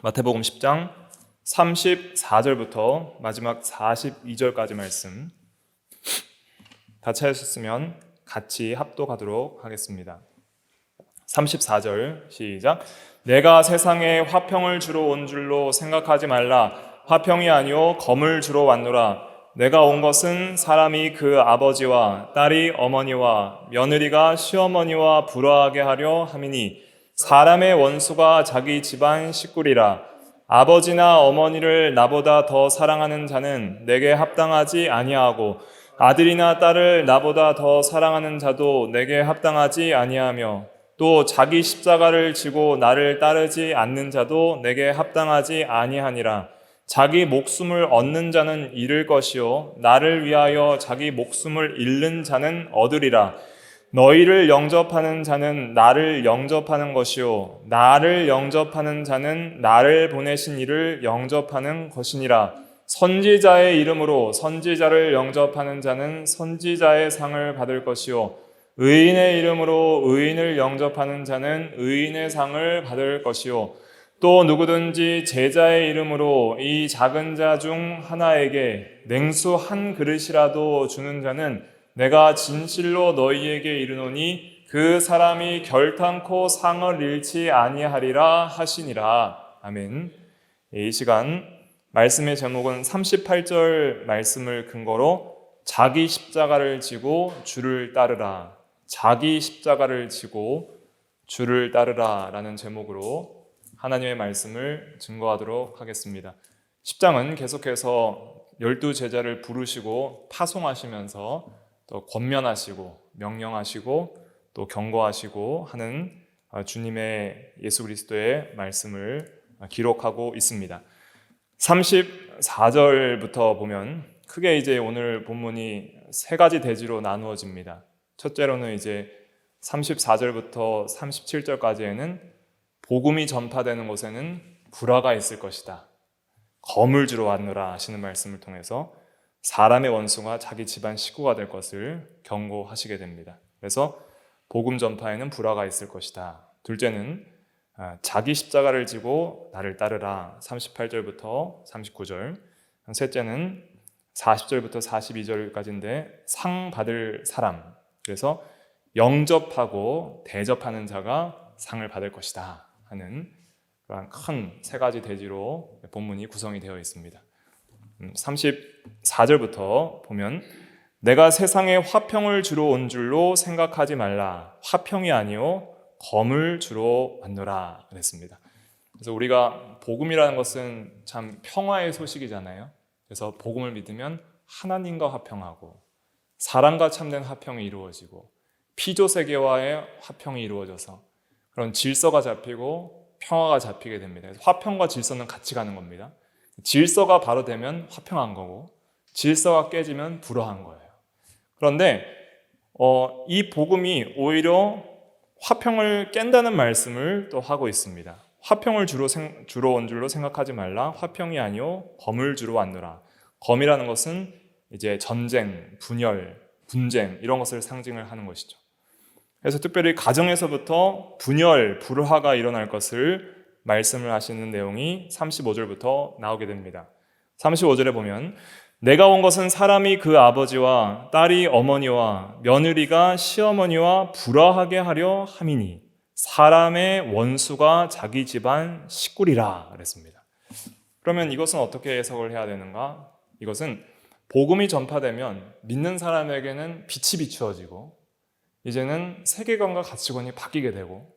마태복음 10장 34절부터 마지막 42절까지 말씀 다 찾으셨으면 같이 합독하도록 하겠습니다. 34절 시작. 내가 세상에 화평을 주러 온 줄로 생각하지 말라. 화평이 아니요 검을 주러 왔노라. 내가 온 것은 사람이 그 아버지와 딸이 어머니와 며느리가 시어머니와 불화하게 하려 함이니 사람의 원수가 자기 집안 식구리라. 아버지나 어머니를 나보다 더 사랑하는 자는 내게 합당하지 아니하고 아들이나 딸을 나보다 더 사랑하는 자도 내게 합당하지 아니하며 또 자기 십자가를 지고 나를 따르지 않는 자도 내게 합당하지 아니하니라. 자기 목숨을 얻는 자는 잃을 것이요 나를 위하여 자기 목숨을 잃는 자는 얻으리라. 너희를 영접하는 자는 나를 영접하는 것이요 나를 영접하는 자는 나를 보내신 이를 영접하는 것이니라. 선지자의 이름으로 선지자를 영접하는 자는 선지자의 상을 받을 것이요 의인의 이름으로 의인을 영접하는 자는 의인의 상을 받을 것이요 또 누구든지 제자의 이름으로 이 작은 자 중 하나에게 냉수 한 그릇이라도 주는 자는 내가 진실로 너희에게 이르노니 그 사람이 결탄코 상을 잃지 아니하리라 하시니라. 아멘. 이 시간 말씀의 제목은 38절 말씀을 근거로 자기 십자가를 지고 주를 따르라. 자기 십자가를 지고 주를 따르라 라는 제목으로 하나님의 말씀을 증거하도록 하겠습니다. 10장은 계속해서 12제자를 부르시고 파송하시면서 또 권면하시고 명령하시고 또 경고하시고 하는 주님의 예수 그리스도의 말씀을 기록하고 있습니다. 34절부터 보면 크게 이제 오늘 본문이 세 가지 대지로 나누어집니다. 첫째로는 이제 34절부터 37절까지에는 복음이 전파되는 곳에는 불화가 있을 것이다. 검을 주러 왔노라 하시는 말씀을 통해서 사람의 원수가 자기 집안 식구가 될 것을 경고하시게 됩니다. 그래서 복음 전파에는 불화가 있을 것이다. 둘째는 자기 십자가를 지고 나를 따르라 38절부터 39절. 셋째는 40절부터 42절까지인데 상 받을 사람, 그래서 영접하고 대접하는 자가 상을 받을 것이다 하는 그런 큰 세 가지 대지로 본문이 구성이 되어 있습니다. 34절부터 보면 내가 세상에 화평을 주러 온 줄로 생각하지 말라. 화평이 아니요 검을 주러 왔노라 그랬습니다. 그래서 우리가 복음이라는 것은 참 평화의 소식이잖아요. 그래서 복음을 믿으면 하나님과 화평하고 사람과 참된 화평이 이루어지고 피조세계와의 화평이 이루어져서 그런 질서가 잡히고 평화가 잡히게 됩니다. 그래서 화평과 질서는 같이 가는 겁니다. 질서가 바로 되면 화평한 거고 질서가 깨지면 불화한 거예요. 그런데 이 복음이 오히려 화평을 깬다는 말씀을 또 하고 있습니다. 화평을 주러 온 줄로 생각하지 말라. 화평이 아니요 검을 주러 왔노라. 검이라는 것은 이제 전쟁, 분열, 분쟁 이런 것을 상징을 하는 것이죠. 그래서 특별히 가정에서부터 분열, 불화가 일어날 것을 말씀을 하시는 내용이 35절부터 나오게 됩니다. 35절에 보면 내가 온 것은 사람이 그 아버지와 딸이 어머니와 며느리가 시어머니와 불화하게 하려 함이니 사람의 원수가 자기 집안 식구리라 그랬습니다. 그러면 이것은 어떻게 해석을 해야 되는가? 이것은 복음이 전파되면 믿는 사람에게는 빛이 비추어지고 이제는 세계관과 가치관이 바뀌게 되고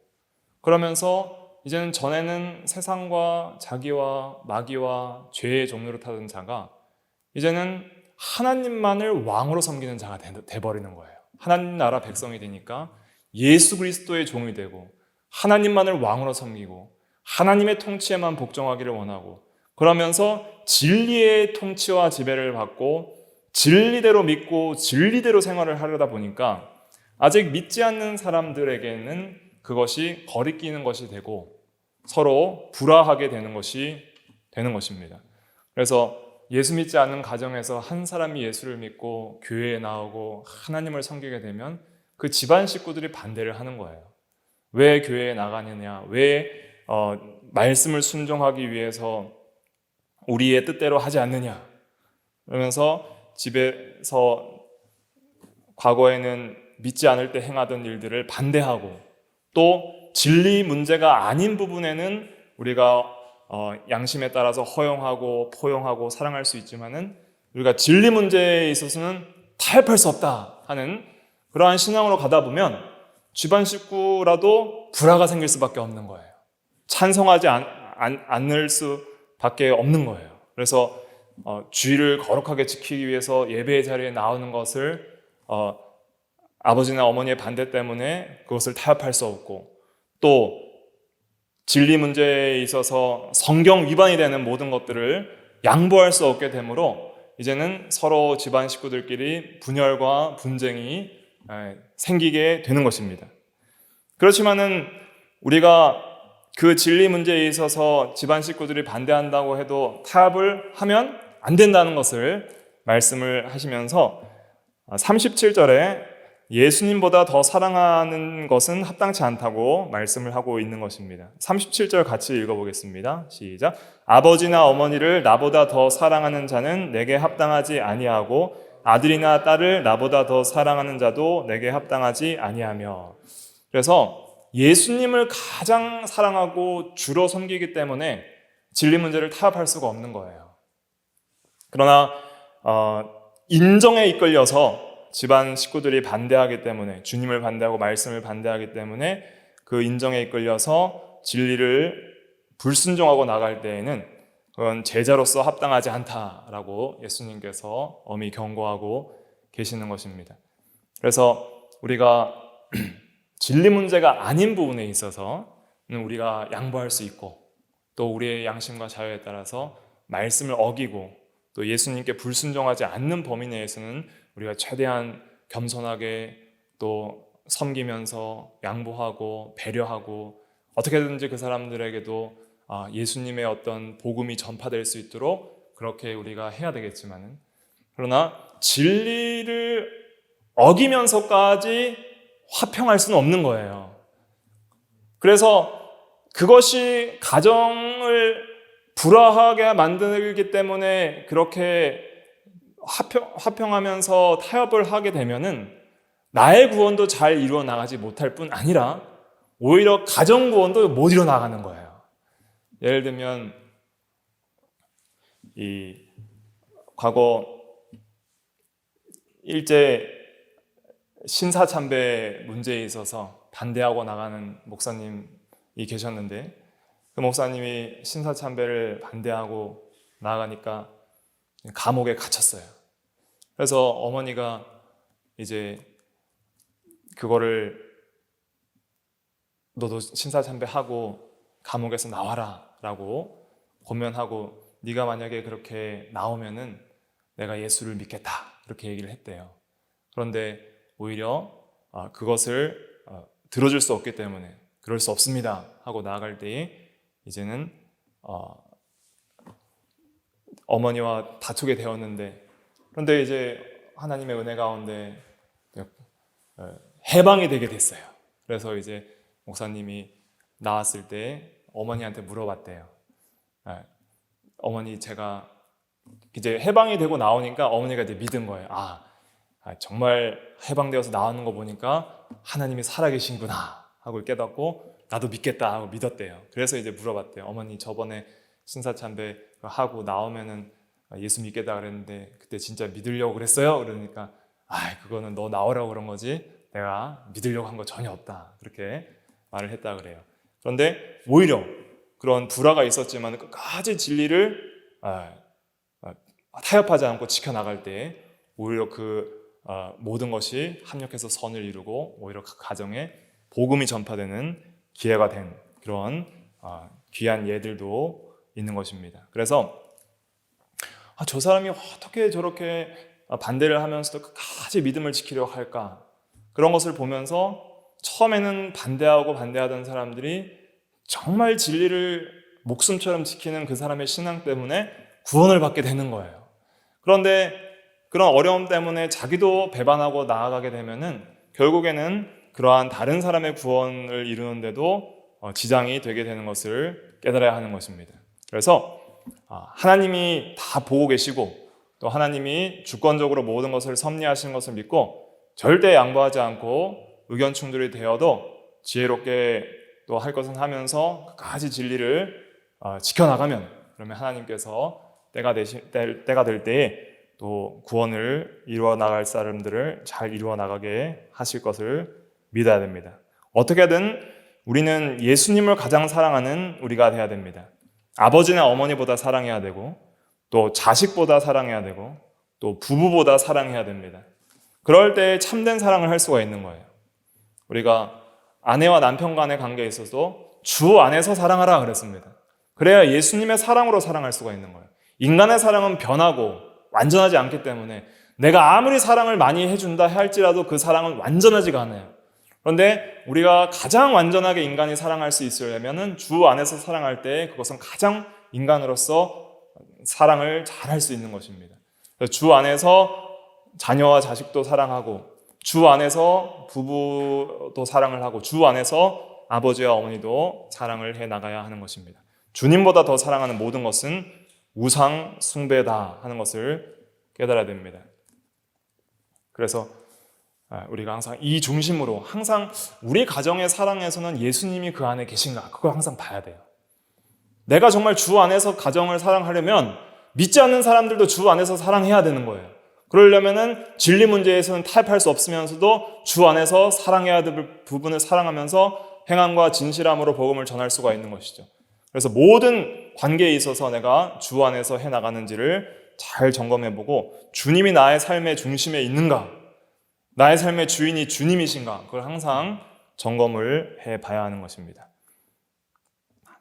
그러면서 이제는 전에는 세상과 자기와 마귀와 죄의 종로를 타던 자가 이제는 하나님만을 왕으로 섬기는 자가 돼버리는 거예요. 하나님 나라 백성이 되니까 예수 그리스도의 종이 되고 하나님만을 왕으로 섬기고 하나님의 통치에만 복종하기를 원하고 그러면서 진리의 통치와 지배를 받고 진리대로 믿고 진리대로 생활을 하려다 보니까 아직 믿지 않는 사람들에게는 그것이 거리끼는 것이 되고 서로 불화하게 되는 것입니다. 그래서 예수 믿지 않는 가정에서 한 사람이 예수를 믿고 교회에 나오고 하나님을 섬기게 되면 그 집안 식구들이 반대를 하는 거예요. 왜 교회에 나가느냐? 왜 말씀을 순종하기 위해서 우리의 뜻대로 하지 않느냐, 그러면서 집에서 과거에는 믿지 않을 때 행하던 일들을 반대하고, 또 진리 문제가 아닌 부분에는 우리가 양심에 따라서 허용하고 포용하고 사랑할 수 있지만은 우리가 진리 문제에 있어서는 타협할 수 없다 하는 그러한 신앙으로 가다 보면 집안 식구라도 불화가 생길 수밖에 없는 거예요. 찬성하지 않을 수밖에 없는 거예요. 그래서 주의를 거룩하게 지키기 위해서 예배의 자리에 나오는 것을 아버지나 어머니의 반대 때문에 그것을 타협할 수 없고, 또 진리 문제에 있어서 성경 위반이 되는 모든 것들을 양보할 수 없게 되므로 이제는 서로 집안 식구들끼리 분열과 분쟁이 생기게 되는 것입니다. 그렇지만은 우리가 그 진리 문제에 있어서 집안 식구들이 반대한다고 해도 타협을 하면 안 된다는 것을 말씀을 하시면서 37절에 예수님보다 더 사랑하는 것은 합당치 않다고 말씀을 하고 있는 것입니다. 37절 같이 읽어보겠습니다. 시작. 아버지나 어머니를 나보다 더 사랑하는 자는 내게 합당하지 아니하고 아들이나 딸을 나보다 더 사랑하는 자도 내게 합당하지 아니하며. 그래서 예수님을 가장 사랑하고 주로 섬기기 때문에 진리 문제를 타협할 수가 없는 거예요. 그러나 인정에 이끌려서 집안 식구들이 반대하기 때문에, 주님을 반대하고 말씀을 반대하기 때문에 그 인정에 이끌려서 진리를 불순종하고 나갈 때에는 그건 제자로서 합당하지 않다라고 예수님께서 엄히 경고하고 계시는 것입니다. 그래서 우리가 진리 문제가 아닌 부분에 있어서는 우리가 양보할 수 있고, 또 우리의 양심과 자유에 따라서 말씀을 어기고, 또 예수님께 불순종하지 않는 범위 내에서는 우리가 최대한 겸손하게 또 섬기면서 양보하고 배려하고, 어떻게든지 그 사람들에게도 예수님의 어떤 복음이 전파될 수 있도록 그렇게 우리가 해야 되겠지만은, 그러나 진리를 어기면서까지 화평할 수는 없는 거예요. 그래서 그것이 가정을 불화하게 만들기 때문에 그렇게 화평하면서 타협을 하게 되면은 나의 구원도 잘 이루어 나가지 못할 뿐 아니라 오히려 가정 구원도 못 이루어 나가는 거예요. 예를 들면 이 과거 일제 신사참배 문제에 있어서 반대하고 나가는 목사님이 계셨는데, 그 목사님이 신사참배를 반대하고 나가니까 감옥에 갇혔어요. 그래서 어머니가 이제 그거를 너도 신사참배하고 감옥에서 나와라 라고 권면하고, 네가 만약에 그렇게 나오면은 내가 예수를 믿겠다 이렇게 얘기를 했대요. 그런데 오히려 그것을 들어줄 수 없기 때문에 그럴 수 없습니다 하고 나아갈 때에 이제는 어머니와 다투게 되었는데, 그런데 이제 하나님의 은혜 가운데 해방이 되게 됐어요. 그래서 이제 목사님이 나왔을 때 어머니한테 물어봤대요. 어머니, 제가 이제 해방이 되고 나오니까 어머니가 이제 믿은 거예요. 정말 해방되어서 나오는 거 보니까 하나님이 살아계신구나 하고 깨닫고 나도 믿겠다 하고 믿었대요. 그래서 이제 물어봤대요. 어머니, 저번에 신사참배 하고 나오면은 예수 믿겠다 그랬는데 그때 진짜 믿으려고 그랬어요? 그러니까 그거는 너 나오라고 그런 거지 내가 믿으려고 한 거 전혀 없다, 그렇게 말을 했다 그래요. 그런데 오히려 그런 불화가 있었지만 끝까지 진리를 타협하지 않고 지켜나갈 때 오히려 그 모든 것이 합력해서 선을 이루고 오히려 그 가정에 복음이 전파되는 기회가 된 그런 귀한 예들도 있는 것입니다. 그래서 저 사람이 어떻게 저렇게 반대를 하면서도 끝까지 믿음을 지키려고 할까? 그런 것을 보면서 처음에는 반대하던 사람들이 정말 진리를 목숨처럼 지키는 그 사람의 신앙 때문에 구원을 받게 되는 거예요. 그런데 그런 어려움 때문에 자기도 배반하고 나아가게 되면은 결국에는 그러한 다른 사람의 구원을 이루는데도 지장이 되게 되는 것을 깨달아야 하는 것입니다. 그래서 하나님이 다 보고 계시고 또 하나님이 주권적으로 모든 것을 섭리하시는 것을 믿고 절대 양보하지 않고 의견 충돌이 되어도 지혜롭게 또 할 것은 하면서 끝까지 진리를 지켜나가면 그러면 하나님께서 때가 될 때에 또 구원을 이루어 나갈 사람들을 잘 이루어 나가게 하실 것을 믿어야 됩니다. 어떻게든 우리는 예수님을 가장 사랑하는 우리가 돼야 됩니다. 아버지나 어머니보다 사랑해야 되고 또 자식보다 사랑해야 되고 또 부부보다 사랑해야 됩니다. 그럴 때 참된 사랑을 할 수가 있는 거예요. 우리가 아내와 남편 간의 관계에 있어서 주 안에서 사랑하라 그랬습니다. 그래야 예수님의 사랑으로 사랑할 수가 있는 거예요. 인간의 사랑은 변하고 완전하지 않기 때문에 내가 아무리 사랑을 많이 해준다 할지라도 그 사랑은 완전하지가 않아요. 그런데 우리가 가장 완전하게 인간이 사랑할 수 있으려면 주 안에서 사랑할 때 그것은 가장 인간으로서 사랑을 잘 할 수 있는 것입니다. 주 안에서 자녀와 자식도 사랑하고 주 안에서 부부도 사랑을 하고 주 안에서 아버지와 어머니도 사랑을 해 나가야 하는 것입니다. 주님보다 더 사랑하는 모든 것은 우상 숭배다 하는 것을 깨달아야 됩니다. 그래서 우리가 항상 이 중심으로 항상 우리 가정의 사랑에서는 예수님이 그 안에 계신가 그걸 항상 봐야 돼요. 내가 정말 주 안에서 가정을 사랑하려면 믿지 않는 사람들도 주 안에서 사랑해야 되는 거예요. 그러려면은 진리 문제에서는 타협할 수 없으면서도 주 안에서 사랑해야 될 부분을 사랑하면서 행함과 진실함으로 복음을 전할 수가 있는 것이죠. 그래서 모든 관계에 있어서 내가 주 안에서 해나가는지를 잘 점검해보고 주님이 나의 삶의 중심에 있는가, 나의 삶의 주인이 주님이신가 그걸 항상 점검을 해봐야 하는 것입니다.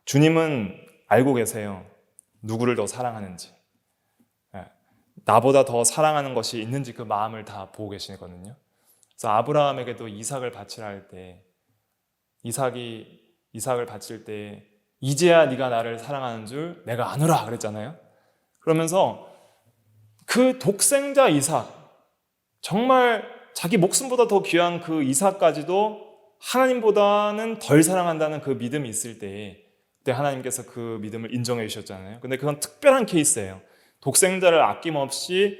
주님은 알고 계세요. 누구를 더 사랑하는지. 나보다 더 사랑하는 것이 있는지 그 마음을 다 보고 계시거든요. 그래서 아브라함에게도 이삭을 바치라 할 때 이삭을 바칠 때 이제야 네가 나를 사랑하는 줄 내가 아노라 그랬잖아요. 그러면서 그 독생자 이삭 정말 자기 목숨보다 더 귀한 그 이삭까지도 하나님보다는 덜 사랑한다는 그 믿음이 있을 때 그때 하나님께서 그 믿음을 인정해 주셨잖아요. 근데 그건 특별한 케이스예요. 독생자를 아낌없이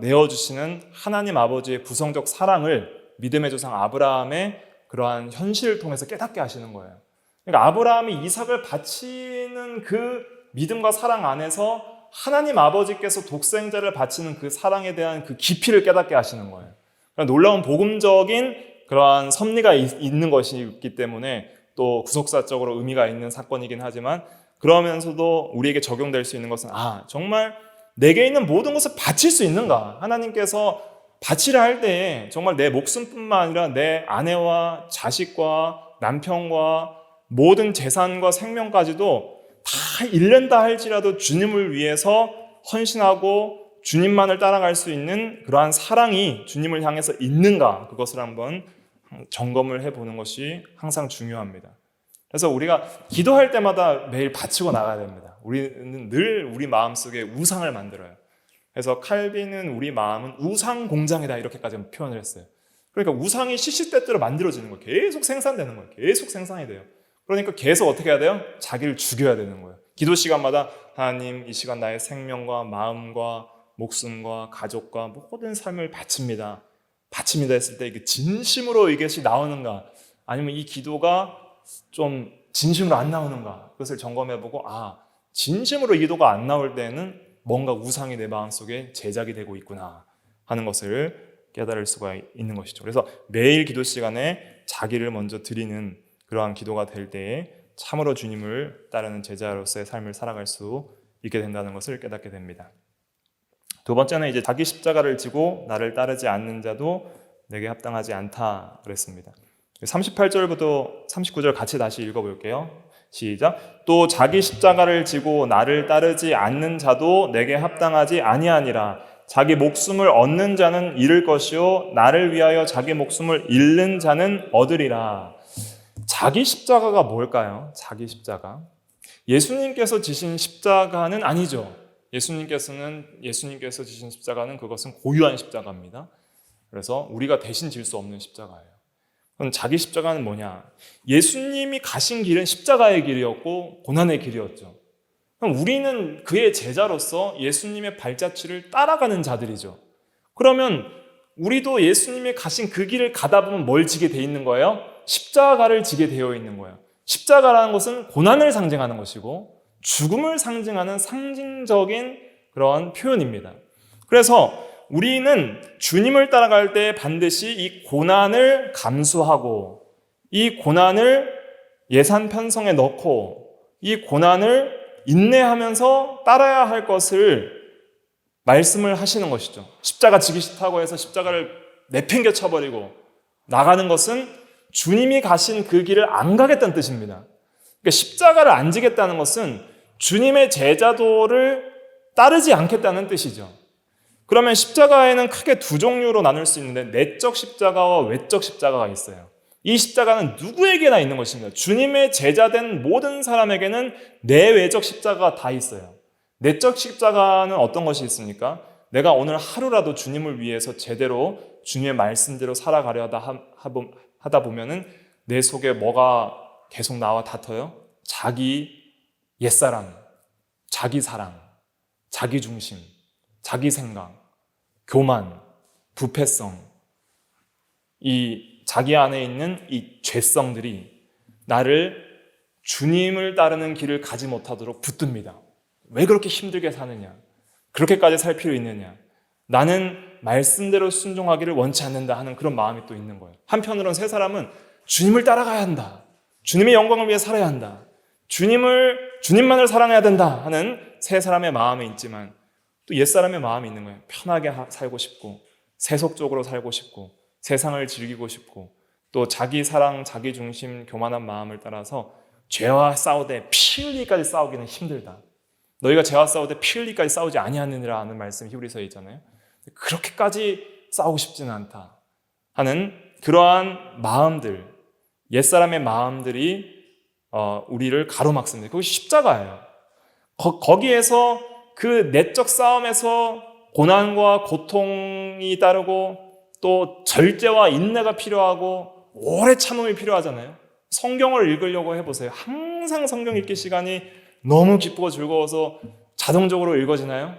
내어주시는 하나님 아버지의 구성적 사랑을 믿음의 조상 아브라함의 그러한 현실을 통해서 깨닫게 하시는 거예요. 그러니까 아브라함이 이삭을 바치는 그 믿음과 사랑 안에서 하나님 아버지께서 독생자를 바치는 그 사랑에 대한 그 깊이를 깨닫게 하시는 거예요. 그러니까 놀라운 복음적인 그러한 섭리가 있는 것이기 때문에 또 구속사적으로 의미가 있는 사건이긴 하지만 그러면서도 우리에게 적용될 수 있는 것은 정말 내게 있는 모든 것을 바칠 수 있는가? 하나님께서 바치라 할 때에 정말 내 목숨뿐만 아니라 내 아내와 자식과 남편과 모든 재산과 생명까지도 다 잃는다 할지라도 주님을 위해서 헌신하고 주님만을 따라갈 수 있는 그러한 사랑이 주님을 향해서 있는가? 그것을 한번 점검을 해보는 것이 항상 중요합니다. 그래서 우리가 기도할 때마다 매일 바치고 나가야 됩니다. 우리는 늘 우리 마음속에 우상을 만들어요. 그래서 칼빈은 우리 마음은 우상 공장이다 이렇게까지 표현을 했어요. 그러니까 우상이 시시때때로 만들어지는 거예요. 계속 생산되는 거예요. 계속 생산이 돼요. 그러니까 계속 어떻게 해야 돼요? 자기를 죽여야 되는 거예요. 기도 시간마다 하나님 이 시간 나의 생명과 마음과 목숨과 가족과 모든 삶을 바칩니다. 바칩니다 했을 때 이게 진심으로 이것이 나오는가 아니면 이 기도가 좀 진심으로 안 나오는가 그것을 점검해보고 진심으로 이 기도가 안 나올 때는 뭔가 우상이 내 마음속에 제작이 되고 있구나 하는 것을 깨달을 수가 있는 것이죠. 그래서 매일 기도 시간에 자기를 먼저 드리는 그러한 기도가 될 때에 참으로 주님을 따르는 제자로서의 삶을 살아갈 수 있게 된다는 것을 깨닫게 됩니다. 두 번째는 이제 자기 십자가를 지고 나를 따르지 않는 자도 내게 합당하지 않다 그랬습니다. 38절부터 39절 같이 다시 읽어볼게요. 시작. 또 자기 십자가를 지고 나를 따르지 않는 자도 내게 합당하지 아니하니라. 자기 목숨을 얻는 자는 잃을 것이요 나를 위하여 자기 목숨을 잃는 자는 얻으리라. 자기 십자가가 뭘까요? 자기 십자가. 예수님께서 지신 십자가는 아니죠. 예수님께서 지신 십자가는 그것은 고유한 십자가입니다. 그래서 우리가 대신 질 수 없는 십자가예요. 그럼 자기 십자가는 뭐냐? 예수님이 가신 길은 십자가의 길이었고 고난의 길이었죠. 그럼 우리는 그의 제자로서 예수님의 발자취를 따라가는 자들이죠. 그러면 우리도 예수님이 가신 그 길을 가다 보면 뭘 지게 돼 있는 거예요? 십자가를 지게 되어 있는 거예요. 십자가라는 것은 고난을 상징하는 것이고 죽음을 상징하는 상징적인 그런 표현입니다. 그래서 우리는 주님을 따라갈 때 반드시 이 고난을 감수하고 이 고난을 예산 편성에 넣고 이 고난을 인내하면서 따라야 할 것을 말씀을 하시는 것이죠. 십자가 지기 싫다고 해서 십자가를 내팽겨 쳐버리고 나가는 것은 주님이 가신 그 길을 안 가겠다는 뜻입니다. 그러니까 십자가를 안 지겠다는 것은 주님의 제자도를 따르지 않겠다는 뜻이죠. 그러면 십자가에는 크게 두 종류로 나눌 수 있는데 내적 십자가와 외적 십자가가 있어요. 이 십자가는 누구에게나 있는 것입니다. 주님의 제자된 모든 사람에게는 내외적 십자가가 다 있어요. 내적 십자가는 어떤 것이 있습니까? 내가 오늘 하루라도 주님을 위해서 제대로 주님의 말씀대로 살아가려 하다 보면은 내 속에 뭐가 계속 나와 닿아요? 자기 옛사람, 자기 사랑, 자기 중심, 자기 생각, 교만, 부패성, 이 자기 안에 있는 이 죄성들이 나를 주님을 따르는 길을 가지 못하도록 붙듭니다. 왜 그렇게 힘들게 사느냐? 그렇게까지 살 필요 있느냐? 나는 말씀대로 순종하기를 원치 않는다 하는 그런 마음이 또 있는 거예요. 한편으로는 세 사람은 주님을 따라가야 한다. 주님의 영광을 위해 살아야 한다. 주님만을 사랑해야 된다 하는 세 사람의 마음이 있지만 또 옛사람의 마음이 있는 거예요. 편하게 살고 싶고 세속적으로 살고 싶고 세상을 즐기고 싶고 또 자기 사랑, 자기 중심, 교만한 마음을 따라서 죄와 싸우되 피 흘리기까지 싸우기는 힘들다. 너희가 죄와 싸우되 피 흘리기까지 싸우지 아니하느니라 하는 말씀이 히브리서에 있잖아요. 그렇게까지 싸우고 싶지는 않다 하는 그러한 마음들, 옛사람의 마음들이 우리를 가로막습니다. 그것이 십자가예요. 거기에서 그 내적 싸움에서 고난과 고통이 따르고 또 절제와 인내가 필요하고 오래 참음이 필요하잖아요. 성경을 읽으려고 해보세요. 항상 성경 읽기 시간이 너무 기쁘고 즐거워서 자동적으로 읽어지나요?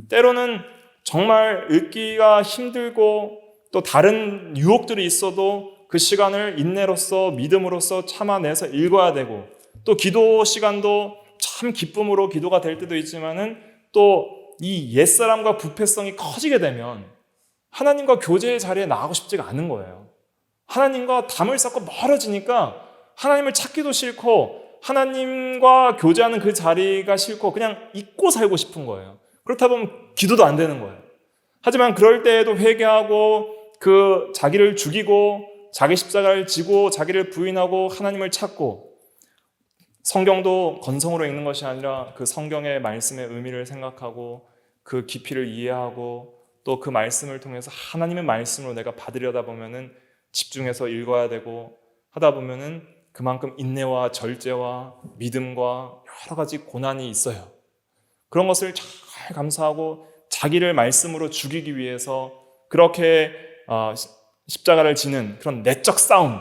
때로는 정말 읽기가 힘들고 또 다른 유혹들이 있어도 그 시간을 인내로서 믿음으로써 참아내서 읽어야 되고 또 기도 시간도 참 기쁨으로 기도가 될 때도 있지만은 또 이 옛사람과 부패성이 커지게 되면 하나님과 교제의 자리에 나가고 싶지가 않은 거예요. 하나님과 담을 쌓고 멀어지니까 하나님을 찾기도 싫고 하나님과 교제하는 그 자리가 싫고 그냥 잊고 살고 싶은 거예요. 그렇다 보면 기도도 안 되는 거예요. 하지만 그럴 때에도 회개하고 그 자기를 죽이고 자기 십자가를 지고 자기를 부인하고 하나님을 찾고 성경도 건성으로 읽는 것이 아니라 그 성경의 말씀의 의미를 생각하고 그 깊이를 이해하고 또 그 말씀을 통해서 하나님의 말씀으로 내가 받으려다 보면은 집중해서 읽어야 되고 하다 보면은 그만큼 인내와 절제와 믿음과 여러 가지 고난이 있어요. 그런 것을 잘 감수하고 자기를 말씀으로 죽이기 위해서 그렇게 십자가를 지는 그런 내적 싸움,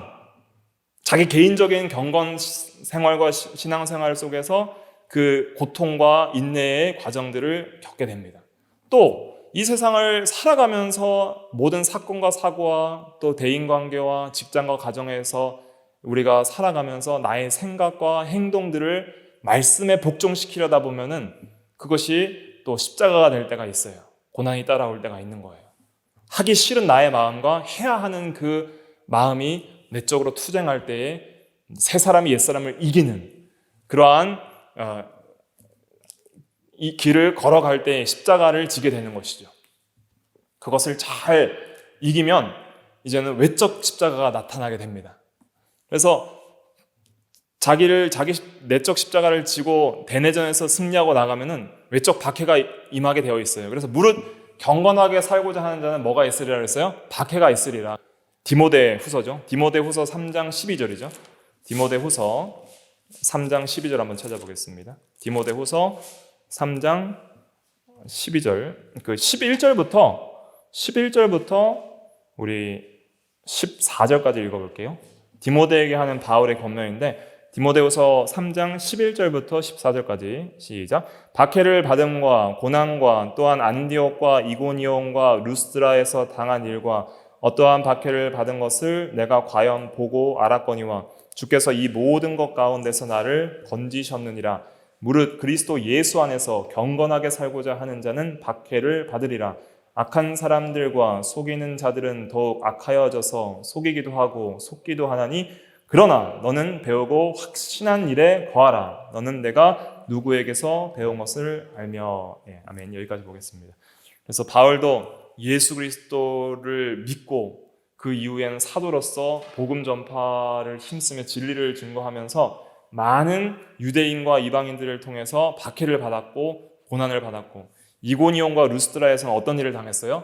자기 개인적인 경건 생활과 신앙생활 속에서 그 고통과 인내의 과정들을 겪게 됩니다. 또 이 세상을 살아가면서 모든 사건과 사고와 또 대인관계와 직장과 가정에서 우리가 살아가면서 나의 생각과 행동들을 말씀에 복종시키려다 보면은 그것이 또 십자가가 될 때가 있어요. 고난이 따라올 때가 있는 거예요. 하기 싫은 나의 마음과 해야 하는 그 마음이 내적으로 투쟁할 때에 새 사람이 옛 사람을 이기는 그러한 이 길을 걸어갈 때 십자가를 지게 되는 것이죠. 그것을 잘 이기면 이제는 외적 십자가가 나타나게 됩니다. 그래서 자기 내적 십자가를 지고 대내전에서 승리하고 나가면은 외적 박해가 임하게 되어 있어요. 그래서 무릇 경건하게 살고자 하는 자는 뭐가 있으리라 그랬어요? 박해가 있으리라. 디모데후서죠. 디모데후서 3장 12절이죠. 디모데후서 3장 12절 한번 찾아보겠습니다. 디모데후서 3장 12절, 그 11절부터 우리 14절까지 읽어볼게요. 디모데에게 하는 바울의 권면인데 디모데후서 3장 11절부터 14절까지 시작. 박해를 받음과 고난과 또한 안디옥과 이고니온과 루스드라에서 당한 일과 어떠한 박해를 받은 것을 내가 과연 보고 알았거니와 주께서 이 모든 것 가운데서 나를 건지셨느니라. 무릇 그리스도 예수 안에서 경건하게 살고자 하는 자는 박해를 받으리라. 악한 사람들과 속이는 자들은 더욱 악하여져서 속이기도 하고 속기도 하나니 그러나 너는 배우고 확신한 일에 거하라. 너는 내가 누구에게서 배운 것을 알며. 아멘. 여기까지 보겠습니다. 그래서 바울도 예수 그리스도를 믿고 그 이후에는 사도로서 복음 전파를 힘쓰며 진리를 증거하면서 많은 유대인과 이방인들을 통해서 박해를 받았고 고난을 받았고 이고니온과 루스드라에서는 어떤 일을 당했어요?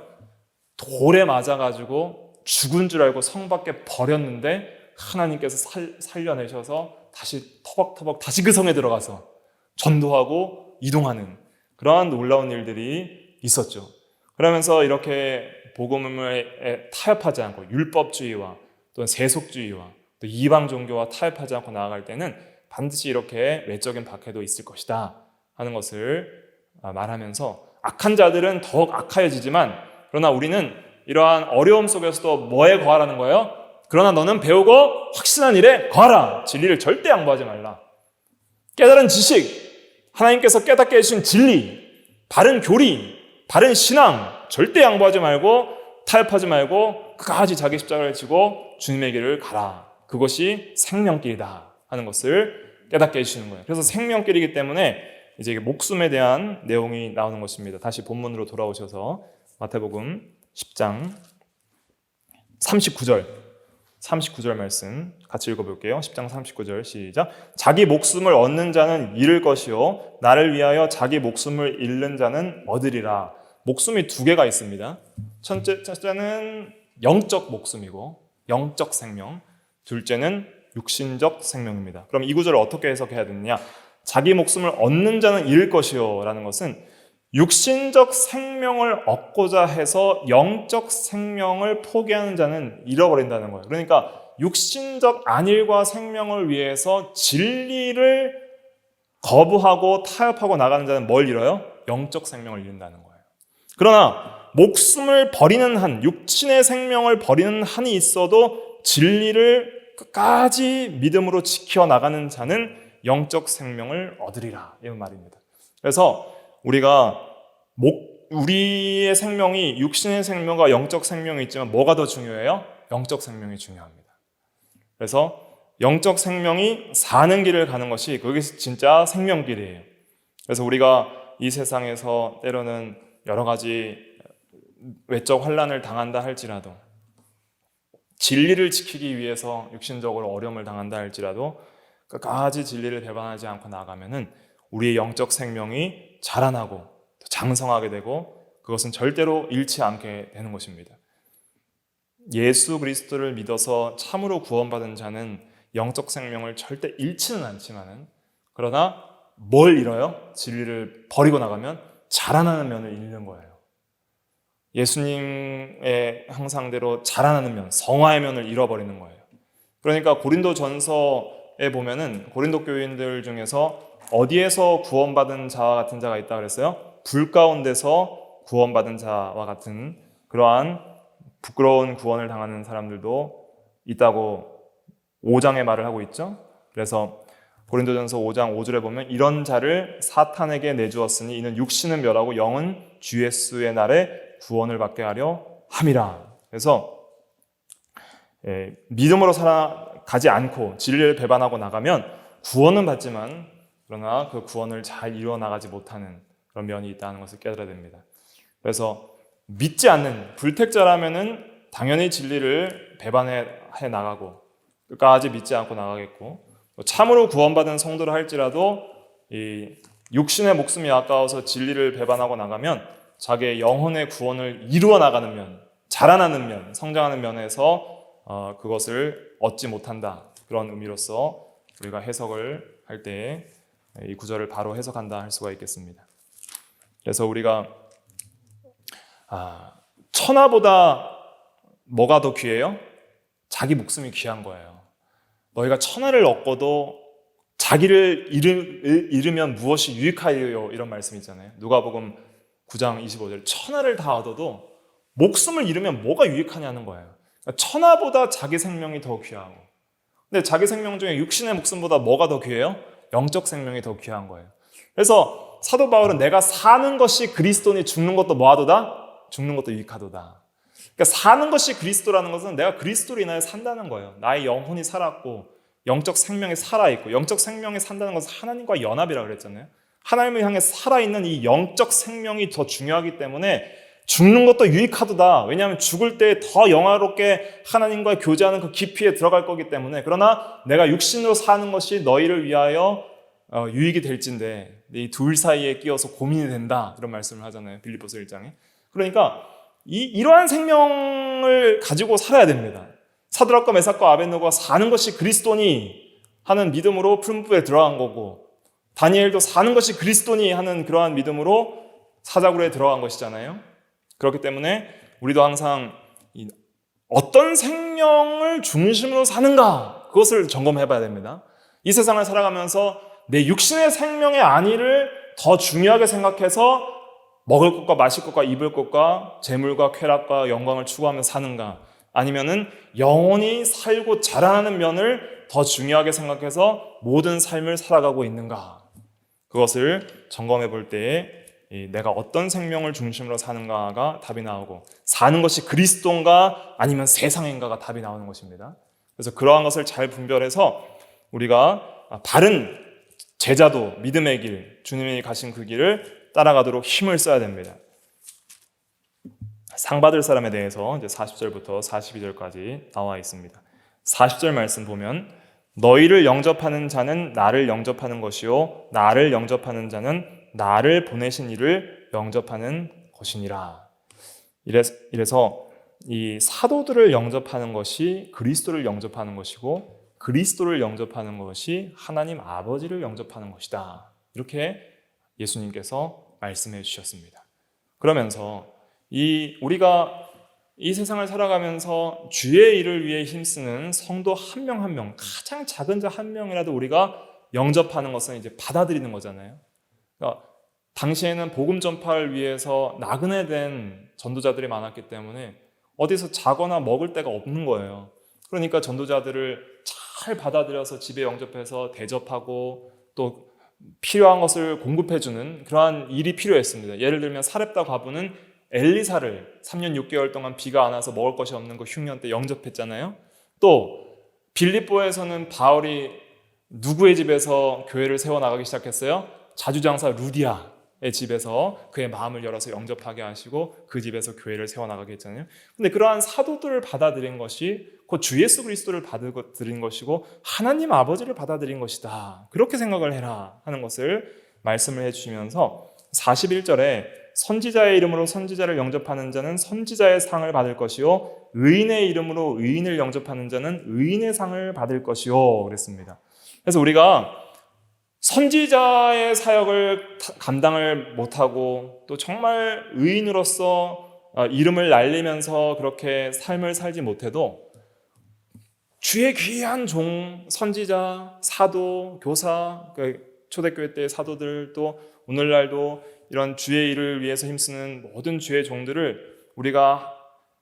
돌에 맞아가지고 죽은 줄 알고 성 밖에 버렸는데 하나님께서 살려내셔서 다시 터벅터벅 다시 그 성에 들어가서 전도하고 이동하는 그러한 놀라운 일들이 있었죠. 그러면서 이렇게 복음에 타협하지 않고 율법주의와 또는 세속주의와 또 이방 종교와 타협하지 않고 나아갈 때는 반드시 이렇게 외적인 박해도 있을 것이다 하는 것을 말하면서 악한 자들은 더욱 악하여지지만 그러나 우리는 이러한 어려움 속에서도 뭐에 거하라는 거예요? 그러나 너는 배우고 확신한 일에 거하라. 진리를 절대 양보하지 말라. 깨달은 지식, 하나님께서 깨닫게 해주신 진리, 바른 교리, 바른 신앙 절대 양보하지 말고 타협하지 말고 끝까지 자기 십자가를 지고 주님의 길을 가라. 그것이 생명길이다 하는 것을 깨닫게 해주시는 거예요. 그래서 생명길이기 때문에 이제 목숨에 대한 내용이 나오는 것입니다. 다시 본문으로 돌아오셔서 마태복음 10장 39절 말씀 같이 읽어볼게요. 10장 39절 시작. 자기 목숨을 얻는 자는 잃을 것이요 나를 위하여 자기 목숨을 잃는 자는 얻으리라. 목숨이 두 개가 있습니다. 첫째는 영적 목숨이고 영적 생명, 둘째는 육신적 생명입니다. 그럼 이 구절을 어떻게 해석해야 되느냐? 자기 목숨을 얻는 자는 잃을 것이요 라는 것은 육신적 생명을 얻고자 해서 영적 생명을 포기하는 자는 잃어버린다는 거예요. 그러니까 육신적 안일과 생명을 위해서 진리를 거부하고 타협하고 나가는 자는 뭘 잃어요? 영적 생명을 잃는다는 거예요. 그러나 목숨을 버리는 한, 육신의 생명을 버리는 한이 있어도 진리를 끝까지 믿음으로 지켜나가는 자는 영적 생명을 얻으리라 이런 말입니다. 그래서 우리가 우리의 생명이 육신의 생명과 영적 생명이 있지만 뭐가 더 중요해요? 영적 생명이 중요합니다. 그래서 영적 생명이 사는 길을 가는 것이 그게 진짜 생명길이에요. 그래서 우리가 이 세상에서 때로는 여러 가지 외적 환난을 당한다 할지라도 진리를 지키기 위해서 육신적으로 어려움을 당한다 할지라도 끝까지 진리를 배반하지 않고 나아가면은 우리의 영적 생명이 자라나고 장성하게 되고 그것은 절대로 잃지 않게 되는 것입니다. 예수 그리스도를 믿어서 참으로 구원받은 자는 영적 생명을 절대 잃지는 않지만은 그러나 뭘 잃어요? 진리를 버리고 나가면 자라나는 면을 잃는 거예요. 예수님의 형상대로 자라나는 면, 성화의 면을 잃어버리는 거예요. 그러니까 고린도전서에 보면은 고린도 교인들 중에서 어디에서 구원받은 자와 같은 자가 있다 그랬어요? 불 가운데서 구원받은 자와 같은 그러한 부끄러운 구원을 당하는 사람들도 있다고 5장의 말을 하고 있죠. 그래서 고린도전서 5장 5절에 보면 이런 자를 사탄에게 내주었으니 이는 육신은 멸하고 영은 주 예수의 날에 구원을 받게 하려 함이라. 그래서 믿음으로 살아가지 않고 진리를 배반하고 나가면 구원은 받지만 그러나 그 구원을 잘 이루어 나가지 못하는 그런 면이 있다는 것을 깨달아야 됩니다. 그래서 믿지 않는 불택자라면은 당연히 진리를 배반해 나가고 끝까지 믿지 않고 나가겠고 참으로 구원받은 성도를 할지라도 이 육신의 목숨이 아까워서 진리를 배반하고 나가면 자기의 영혼의 구원을 이루어 나가는 면, 자라나는 면, 성장하는 면에서 그것을 얻지 못한다. 그런 의미로서 우리가 해석을 할 때 이 구절을 바로 해석한다 할 수가 있겠습니다. 그래서 우리가 천하보다 뭐가 더 귀해요? 자기 목숨이 귀한 거예요. 너희가 천하를 얻고도 자기를 잃으면 무엇이 유익하여, 이런 말씀이 있잖아요. 누가복음 9장 25절, 천하를 다 얻어도 목숨을 잃으면 뭐가 유익하냐는 거예요. 그러니까 천하보다 자기 생명이 더 귀하고, 근데 자기 생명 중에 육신의 목숨보다 뭐가 더 귀해요? 영적 생명이 더 귀한 거예요. 그래서 사도 바울은 내가 사는 것이 그리스도니 죽는 것도 뭐하도다? 죽는 것도 유익하도다. 그러니까 사는 것이 그리스도라는 것은 내가 그리스도로 인하여 산다는 거예요. 나의 영혼이 살았고 영적 생명이 살아있고, 영적 생명이 산다는 것은 하나님과 연합이라고 그랬잖아요. 하나님을 향해 살아있는 이 영적 생명이 더 중요하기 때문에 죽는 것도 유익하도다. 왜냐하면 죽을 때 더 영화롭게 하나님과 교제하는 그 깊이에 들어갈 거기 때문에. 그러나 내가 육신으로 사는 것이 너희를 위하여 유익이 될진데 이 둘 사이에 끼어서 고민이 된다, 이런 말씀을 하잖아요. 빌립보서 1장에. 그러니까 이러한 생명을 가지고 살아야 됩니다. 사드락과 메삭과 아벳노고가 사는 것이 그리스도니 하는 믿음으로 푸른불에 들어간 거고, 다니엘도 사는 것이 그리스도니 하는 그러한 믿음으로 사자굴에 들어간 것이잖아요. 그렇기 때문에 우리도 항상 어떤 생명을 중심으로 사는가, 그것을 점검해 봐야 됩니다. 이 세상을 살아가면서 내 육신의 생명의 안위를 더 중요하게 생각해서 먹을 것과 마실 것과 입을 것과 재물과 쾌락과 영광을 추구하며 사는가, 아니면은 영원히 살고 자라나는 면을 더 중요하게 생각해서 모든 삶을 살아가고 있는가, 그것을 점검해 볼 때에 내가 어떤 생명을 중심으로 사는가가 답이 나오고, 사는 것이 그리스도인가 아니면 세상인가가 답이 나오는 것입니다. 그래서 그러한 것을 잘 분별해서 우리가 바른 제자도 믿음의 길, 주님이 가신 그 길을 따라가도록 힘을 써야 됩니다. 상 받을 사람에 대해서 이제 40절부터 42절까지 나와 있습니다. 40절 말씀 보면, 너희를 영접하는 자는 나를 영접하는 것이요 나를 영접하는 자는 나를 보내신 이를 영접하는 것이니라. 이래서 이 사도들을 영접하는 것이 그리스도를 영접하는 것이고, 그리스도를 영접하는 것이 하나님 아버지를 영접하는 것이다, 이렇게 예수님께서 말씀해 주셨습니다. 그러면서 우리가 이 세상을 살아가면서 주의 일을 위해 힘쓰는 성도 한 명 한 명, 가장 작은 자 한 명이라도 우리가 영접하는 것은 이제 받아들이는 거잖아요. 그러니까 당시에는 복음 전파를 위해서 나그네 된 전도자들이 많았기 때문에 어디서 자거나 먹을 데가 없는 거예요. 그러니까 전도자들을 잘 받아들여서 집에 영접해서 대접하고 또 필요한 것을 공급해주는 그러한 일이 필요했습니다. 예를 들면 사렙다 과부는 엘리사를 3년 6개월 동안 비가 안 와서 먹을 것이 없는 그 흉년 때 영접했잖아요. 또 빌립보에서는 바울이 누구의 집에서 교회를 세워나가기 시작했어요? 자주장사 루디아의 집에서 그의 마음을 열어서 영접하게 하시고 그 집에서 교회를 세워나가게 했잖아요. 근데 그러한 사도들을 받아들인 것이 곧 주 예수 그리스도를 받아들인 것이고 하나님 아버지를 받아들인 것이다, 그렇게 생각을 해라 하는 것을 말씀을 해주시면서 41절에 선지자의 이름으로 선지자를 영접하는 자는 선지자의 상을 받을 것이요 의인의 이름으로 의인을 영접하는 자는 의인의 상을 받을 것이요 그랬습니다. 그래서 우리가 선지자의 사역을 감당을 못하고 또 정말 의인으로서 이름을 날리면서 그렇게 삶을 살지 못해도 주의 귀한 종, 선지자, 사도, 교사, 초대교회 때의 사도들, 또 오늘날도 이런 주의 일을 위해서 힘쓰는 모든 주의 종들을 우리가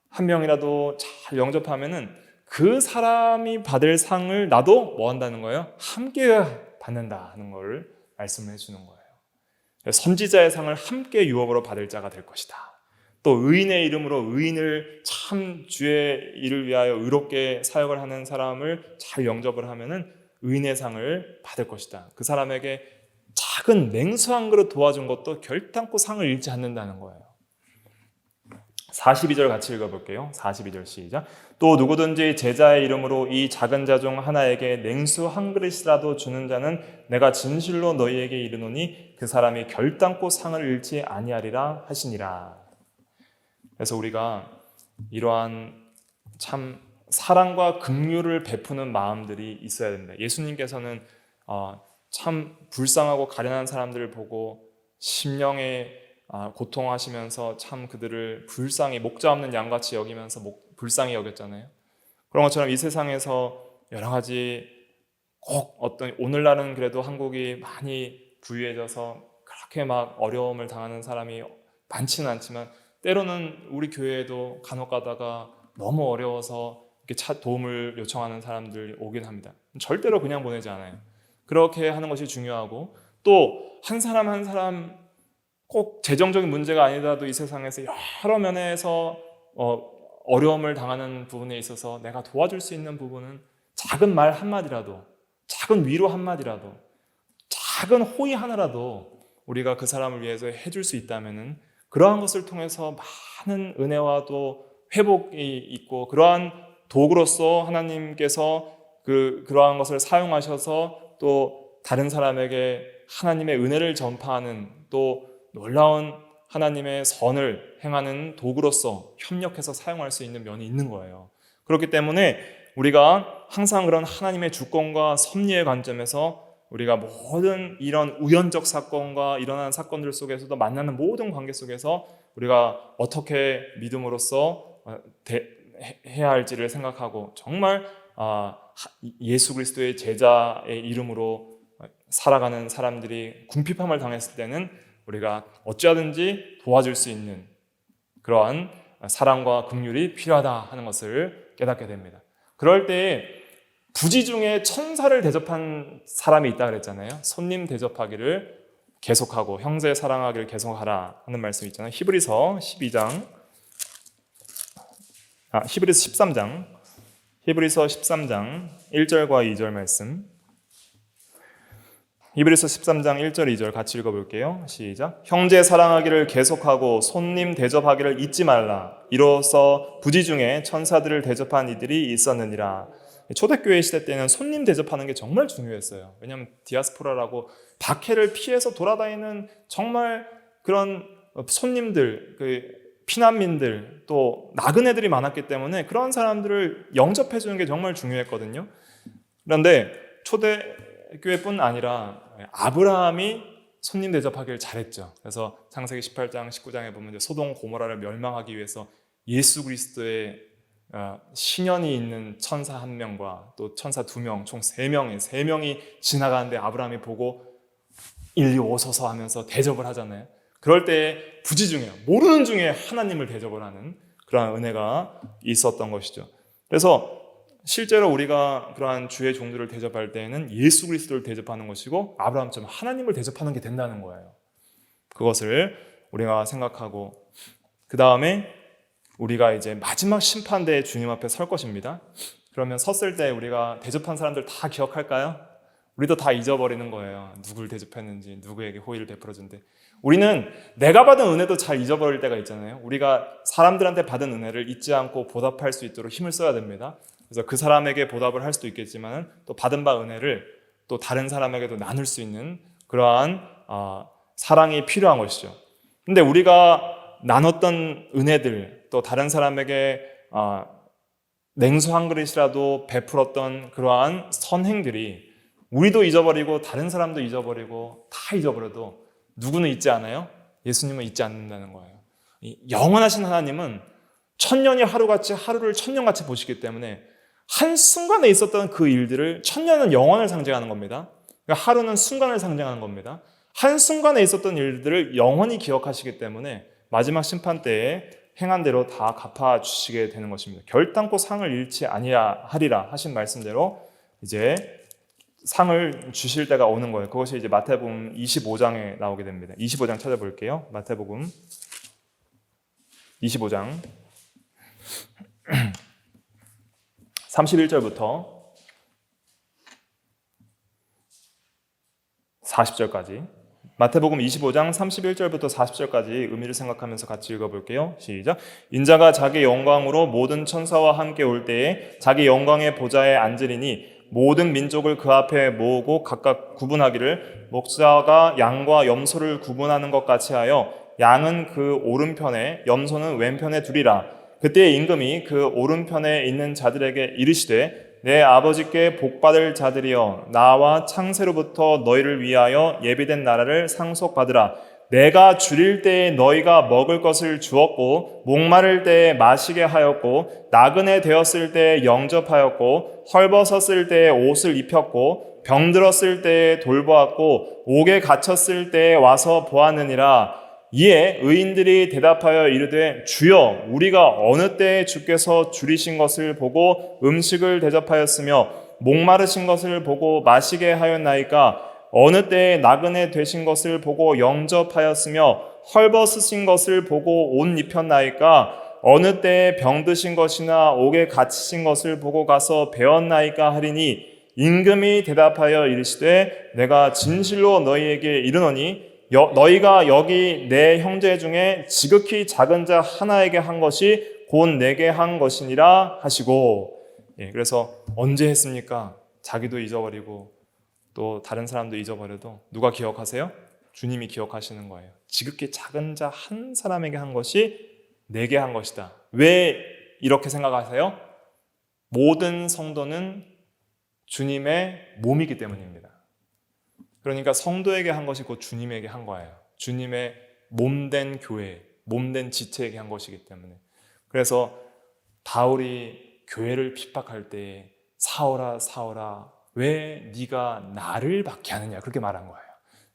한 명이라도 잘 영접하면은 그 사람이 받을 상을 나도 뭐 한다는 거예요? 함께 받는다 하는 걸 말씀을 해주는 거예요. 선지자의 상을 함께 유업으로 받을 자가 될 것이다. 또 의인의 이름으로 의인을 참 주의 일을 위하여 의롭게 사역을 하는 사람을 잘 영접을 하면은 의인의 상을 받을 것이다. 그 사람에게 작은 냉수 한 그릇 도와준 것도 결단코 상을 잃지 않는다는 거예요. 42절 같이 읽어볼게요. 42절 시작. 또 누구든지 제자의 이름으로 이 작은 자 중 하나에게 냉수 한 그릇이라도 주는 자는 내가 진실로 너희에게 이르노니 그 사람이 결단코 상을 잃지 아니하리라 하시니라. 그래서 우리가 이러한 참 사랑과 긍휼을 베푸는 마음들이 있어야 됩니다. 예수님께서는 참 불쌍하고 가련한 사람들을 보고 심령에 고통하시면서 참 그들을 불쌍히 목자 없는 양같이 여기면서 불쌍히 여겼잖아요. 그런 것처럼 이 세상에서 여러 가지 꼭 어떤 오늘날은 그래도 한국이 많이 부유해져서 그렇게 막 어려움을 당하는 사람이 많지는 않지만 때로는 우리 교회에도 간혹 가다가 너무 어려워서 이렇게 도움을 요청하는 사람들이 오긴 합니다. 절대로 그냥 보내지 않아요. 그렇게 하는 것이 중요하고 또 한 사람 한 사람 꼭 재정적인 문제가 아니더라도 이 세상에서 여러 면에서 어려움을 당하는 부분에 있어서 내가 도와줄 수 있는 부분은 작은 말 한마디라도, 작은 위로 한마디라도, 작은 호의 하나라도 우리가 그 사람을 위해서 해줄 수 있다면은 그러한 것을 통해서 많은 은혜와 또 회복이 있고 그러한 도구로서 하나님께서 그러한 것을 사용하셔서 또 다른 사람에게 하나님의 은혜를 전파하는 또 놀라운 하나님의 선을 행하는 도구로서 협력해서 사용할 수 있는 면이 있는 거예요. 그렇기 때문에 우리가 항상 그런 하나님의 주권과 섭리의 관점에서 우리가 모든 이런 우연적 사건과 일어나는 사건들 속에서도 만나는 모든 관계 속에서 우리가 어떻게 믿음으로써 해야 할지를 생각하고 정말 예수 그리스도의 제자의 이름으로 살아가는 사람들이 궁핍함을 당했을 때는 우리가 어찌하든지 도와줄 수 있는 그러한 사랑과 긍휼이 필요하다 하는 것을 깨닫게 됩니다. 그럴 때 부지 중에 천사를 대접한 사람이 있다 그랬잖아요. 손님 대접하기를 계속하고 형제 사랑하기를 계속하라 하는 말씀이 있잖아요. 히브리서 13장 히브리서 13장 1절과 2절 말씀. 히브리서 13장 1절 2절 같이 읽어볼게요. 시작. 형제 사랑하기를 계속하고 손님 대접하기를 잊지 말라. 이로써 부지 중에 천사들을 대접한 이들이 있었느니라. 초대교회 시대 때는 손님 대접하는 게 정말 중요했어요. 왜냐하면 디아스포라라고 박해를 피해서 돌아다니는 정말 그런 손님들, 피난민들, 또 나그네들이 많았기 때문에 그런 사람들을 영접해 주는 게 정말 중요했거든요. 그런데 초대교회뿐 아니라 아브라함이 손님 대접하기를 잘했죠. 그래서 창세기 18장, 19장에 보면 소돔 고모라를 멸망하기 위해서 예수 그리스도의 신연이 있는 천사 1명과 또 천사 2명, 총 3명이 지나가는데 아브라함이 보고 인리 오소서 하면서 대접을 하잖아요. 그럴 때 부지 중에 모르는 중에 하나님을 대접을 하는 그러한 은혜가 있었던 것이죠. 그래서 실제로 우리가 그러한 주의 종들을 대접할 때에는 예수 그리스도를 대접하는 것이고 아브라함처럼 하나님을 대접하는 게 된다는 거예요. 그것을 우리가 생각하고 그 다음에 우리가 이제 마지막 심판대에 주님 앞에 설 것입니다. 그러면 섰을 때 우리가 대접한 사람들 다 기억할까요? 우리도 다 잊어버리는 거예요. 누굴 대접했는지, 누구에게 호의를 베풀어준데. 우리는 내가 받은 은혜도 잘 잊어버릴 때가 있잖아요. 우리가 사람들한테 받은 은혜를 잊지 않고 보답할 수 있도록 힘을 써야 됩니다. 그래서 그 사람에게 보답을 할 수도 있겠지만 또 받은 바 은혜를 또 다른 사람에게도 나눌 수 있는 그러한 사랑이 필요한 것이죠. 근데 우리가 나눴던 은혜들 또 다른 사람에게 냉수 한 그릇이라도 베풀었던 그러한 선행들이 우리도 잊어버리고 다른 사람도 잊어버리고 다 잊어버려도 누구는 잊지 않아요? 예수님은 잊지 않는다는 거예요. 영원하신 하나님은 천년이 하루같이 하루를 천년같이 보시기 때문에 한순간에 있었던 그 일들을 천년은 영원을 상징하는 겁니다. 그러니까 하루는 순간을 상징하는 겁니다. 한순간에 있었던 일들을 영원히 기억하시기 때문에 마지막 심판 때에 행한 대로 다 갚아주시게 되는 것입니다. 결단코 상을 잃지 아니하리라 하신 말씀대로 이제 상을 주실 때가 오는 거예요. 그것이 이제 마태복음 25장에 나오게 됩니다. 25장 찾아볼게요. 마태복음 25장 31절부터 40절까지 마태복음 25장 31절부터 40절까지 의미를 생각하면서 같이 읽어볼게요. 시작. 인자가 자기 영광으로 모든 천사와 함께 올 때에 자기 영광의 보좌에 앉으리니 모든 민족을 그 앞에 모으고 각각 구분하기를 목자가 양과 염소를 구분하는 것 같이 하여 양은 그 오른편에 염소는 왼편에 두리라. 그때 임금이 그 오른편에 있는 자들에게 이르시되 내 아버지께 복받을 자들이여 나와 창세로부터 너희를 위하여 예비된 나라를 상속받으라. 내가 줄일 때에 너희가 먹을 것을 주었고 목마를 때에 마시게 하였고 나그네 되었을 때에 영접하였고 헐벗었을 때에 옷을 입혔고 병들었을 때에 돌보았고 옥에 갇혔을 때에 와서 보았느니라. 이에 의인들이 대답하여 이르되 주여 우리가 어느 때에 주께서 줄이신 것을 보고 음식을 대접하였으며 목마르신 것을 보고 마시게 하였나이까? 어느 때에 나그네 되신 것을 보고 영접하였으며 헐벗으신 것을 보고 옷 입혔나이까? 어느 때에 병드신 것이나 옥에 갇히신 것을 보고 가서 배웠나이까 하리니 임금이 대답하여 이르시되 내가 진실로 너희에게 이르노니 너희가 여기 내 형제 중에 지극히 작은 자 하나에게 한 것이 곧 내게 한 것이니라 하시고. 그래서 언제 했습니까? 자기도 잊어버리고 또 다른 사람도 잊어버려도 누가 기억하세요? 주님이 기억하시는 거예요. 지극히 작은 자 한 사람에게 한 것이 내게 한 것이다. 왜 이렇게 생각하세요? 모든 성도는 주님의 몸이기 때문입니다. 그러니까 성도에게 한 것이 곧 주님에게 한 거예요. 주님의 몸된 교회, 몸된 지체에게 한 것이기 때문에. 그래서 바울이 교회를 핍박할 때 사울아 사울아 왜 네가 나를 박해 하느냐 그렇게 말한 거예요.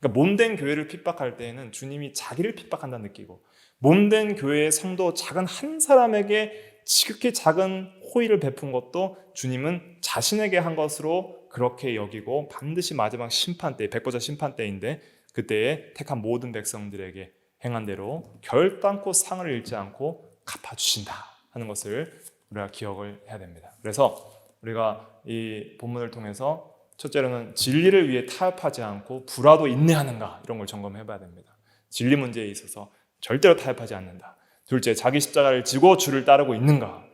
그러니까 몸된 교회를 핍박할 때에는 주님이 자기를 핍박한다는 느끼고 몸된 교회의 성도 작은 한 사람에게 지극히 작은 호의를 베푼 것도 주님은 자신에게 한 것으로 그렇게 여기고 반드시 마지막 심판 때, 백보자 심판 때인데 그때에 택한 모든 백성들에게 행한 대로 결단코 상을 잃지 않고 갚아주신다 하는 것을 우리가 기억을 해야 됩니다. 그래서 우리가 이 본문을 통해서 첫째로는 진리를 위해 타협하지 않고 불화도 인내하는가 이런 걸 점검해 봐야 됩니다. 진리 문제에 있어서 절대로 타협하지 않는다. 둘째, 자기 십자가를 지고 주를 따르고 있는가?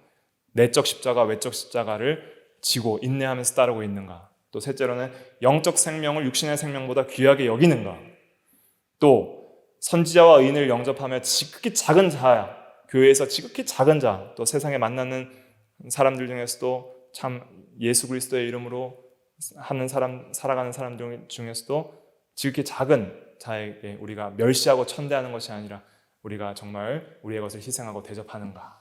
내적 십자가, 외적 십자가를 지고 인내하면서 따르고 있는가? 또 셋째로는 영적 생명을 육신의 생명보다 귀하게 여기는가? 또 선지자와 의인을 영접하며 지극히 작은 자, 교회에서 지극히 작은 자, 또 세상에 만나는 사람들 중에서도 참 예수 그리스도의 이름으로 하는 사람, 살아가는 사람 중에서도 지극히 작은 자에게 우리가 멸시하고 천대하는 것이 아니라 우리가 정말 우리의 것을 희생하고 대접하는가?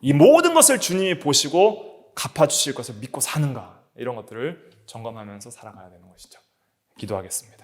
이 모든 것을 주님이 보시고 갚아주실 것을 믿고 사는가? 이런 것들을 점검하면서 살아가야 되는 것이죠. 기도하겠습니다.